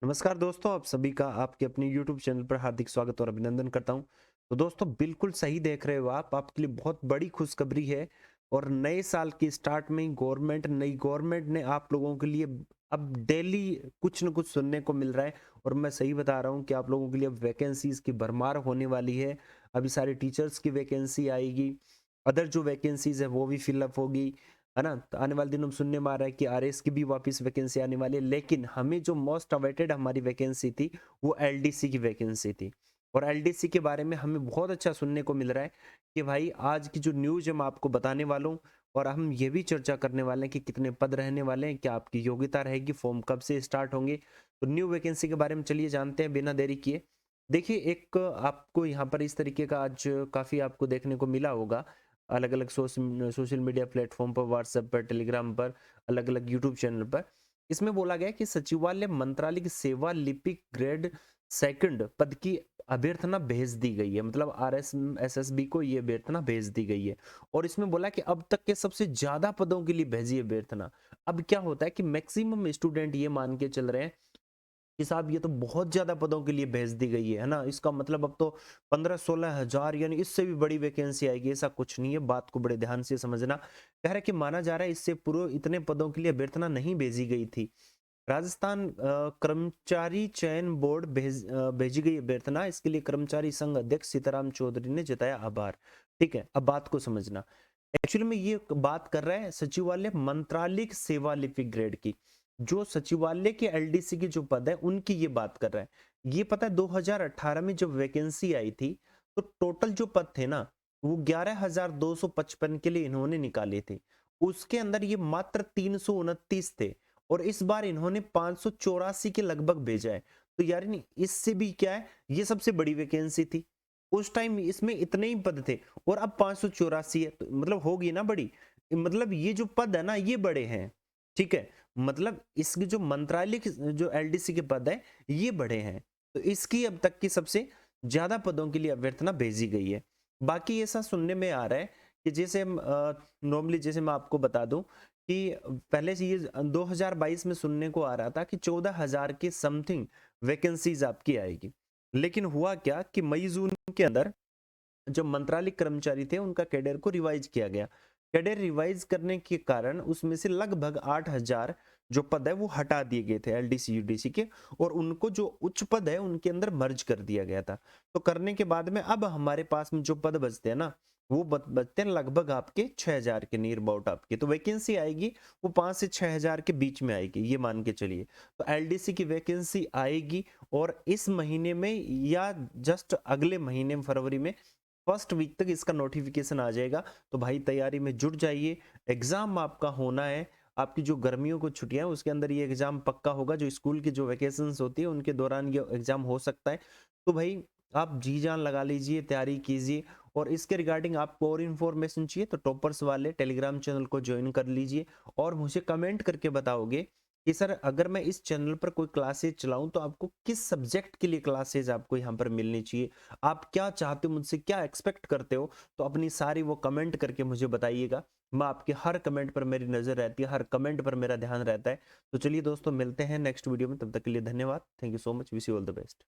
नमस्कार दोस्तों, आप सभी का आपके अपने YouTube चैनल पर हार्दिक स्वागत और अभिनंदन करता हूं। तो दोस्तों बिल्कुल सही देख रहे हो आप, आपके लिए बहुत बड़ी खुशखबरी है। और नए साल के स्टार्ट में ही नई गवर्नमेंट ने आप लोगों के लिए अब डेली कुछ न कुछ सुनने को मिल रहा है। और मैं सही बता रहा हूं कि आप लोगों के लिए अब वैकेंसीज की भरमार होने वाली है। अभी सारे टीचर्स की वैकेंसी आएगी, अदर जो वैकेंसीज है वो भी फिलअप होगी, है ना। तो आने वाले दिनों में सुनने में आ रहा है कि आरएस की भी वापस वैकेंसी आने वाली है। लेकिन हमें जो मोस्ट अवेटेड हमारी वैकेंसी थी वो एलडीसी की वैकेंसी थी। और एलडीसी के बारे में हमें बहुत अच्छा सुनने को मिल रहा है कि भाई आज की जो न्यूज है मैं आपको बताने वाला हूँ। और हम ये भी चर्चा करने वाले हैं कि कितने पद रहने वाले हैं, क्या आपकी योग्यता रहेगी, फॉर्म कब से स्टार्ट होंगे। तो न्यू वैकेंसी के बारे में चलिए जानते हैं बिना देरी किए। देखिए, एक आपको यहाँ पर इस तरीके का आज काफी आपको देखने को मिला होगा, अलग अलग सोशल मीडिया प्लेटफॉर्म पर, व्हाट्सएप पर, टेलीग्राम पर, अलग अलग यूट्यूब चैनल पर। इसमें बोला गया कि सचिवालय मंत्रालय की सेवा लिपिक ग्रेड सेकंड पद की अभ्यर्थना भेज दी गई है। मतलब RSSB को ये अभ्यर्थना भेज दी गई है। और इसमें बोला कि अब तक के सबसे ज्यादा पदों के लिए भेजी है अभ्यर्थना। अब क्या होता है कि मैक्सिमम स्टूडेंट ये मान के चल रहे हैं कि साहब ये तो बहुत ज्यादा पदों के लिए भेज दी गई है ना। इसका मतलब अब तो 15-16 हजार यानी इससे भी बड़ी वैकेंसी आएगी। ऐसा कुछ नहीं है, बात को बड़े ध्यान से समझना। कह रहा है कि माना जा रहा है इससे पूर्व इतने पदों के लिए अभ्यर्थना नहीं भेजी गई थी। राजस्थान कर्मचारी चयन बोर्ड भेजी गई अभ्यर्थना। इसके लिए कर्मचारी संघ अध्यक्ष सीताराम चौधरी ने जताया आभार। ठीक है, अब बात को समझना। एक्चुअली में ये बात कर रहा है सचिवालय मंत्रालयिक सेवा लिपिक ग्रेड की। जो सचिवालय के एलडीसी की जो पद है उनकी ये बात कर रहा है। ये पता है 2018 में जब वैकेंसी आई थी तो टोटल जो पद थे ना वो 11,255 के लिए इन्होंने निकाले थे। उसके अंदर ये मात्र 329 थे। और इस बार इन्होंने 584 के लगभग भेजा है। तो यार नहीं, इससे भी क्या है, ये सबसे बड़ी वैकेंसी थी। उस टाइम इसमें इतने ही पद थे और अब 584 है, तो मतलब होगी ना बड़ी। मतलब ये जो पद है ना ये बड़े हैं। ठीक है, मतलब इसके जो मंत्रालय के जो एलडीसी के पद है ये बड़े हैं। तो इसकी अब तक की सबसे ज्यादा पदों के लिए अभ्यर्थना भेजी गई है। बाकी ऐसा सुनने में आ रहा है कि जैसे नॉर्मली जैसे मैं आपको बता दूं कि पहले से ये 2022 में सुनने को आ रहा था कि 14,000 के समथिंग वैकेंसीज आपकी आएगी। लेकिन हुआ क्या कि मई जून के अंदर जो मंत्रालय कर्मचारी थे उनका कैडर को रिवाइज किया गया। कैडर रिवाइज करने के कारण उसमें से लगभग 8,000 जो पद है वो हटा दिए गए थे एलडीसी यूडीसी के। और उनको जो उच्च पद है उनके अंदर मर्ज कर दिया गया था। तो करने के बाद में अब हमारे पास में जो पद बचते हैं ना वो बचते हैं लगभग आपके 6,000 के नियर अबाउट आपके। तो वैकेंसी आएगी वो 5 से 6 हजार के बीच में आएगी, ये मान के चलिए। तो एलडीसी की वैकेंसी आएगी और इस महीने में या जस्ट अगले महीने में फरवरी में फर्स्ट वीक तक इसका नोटिफिकेशन आ जाएगा। तो भाई तैयारी में जुट जाइए। एग्जाम आपका होना है। आपकी जो गर्मियों को छुट्टियां हैं उसके अंदर ये एग्जाम पक्का होगा। जो स्कूल की जो वैकेशंस होती है उनके दौरान ये एग्जाम हो सकता है। तो भाई आप जी जान लगा लीजिए, तैयारी कीजिए। और इसके रिगार्डिंग आपको और इन्फॉर्मेशन चाहिए तो टॉपर्स वाले टेलीग्राम चैनल को ज्वाइन कर लीजिए। और मुझे कमेंट करके बताओगे कि सर अगर मैं इस चैनल पर कोई क्लासेज चलाऊं तो आपको किस सब्जेक्ट के लिए क्लासेज आपको यहाँ पर मिलनी चाहिए। आप क्या चाहते हो मुझसे, क्या एक्सपेक्ट करते हो। तो अपनी सारी वो कमेंट करके मुझे बताइएगा। मैं आपके हर कमेंट पर मेरी नजर रहती है, हर कमेंट पर मेरा ध्यान रहता है। तो चलिए दोस्तों, मिलते हैं नेक्स्ट वीडियो में। तब तक के लिए धन्यवाद। Thank you so much. Wish you all the best.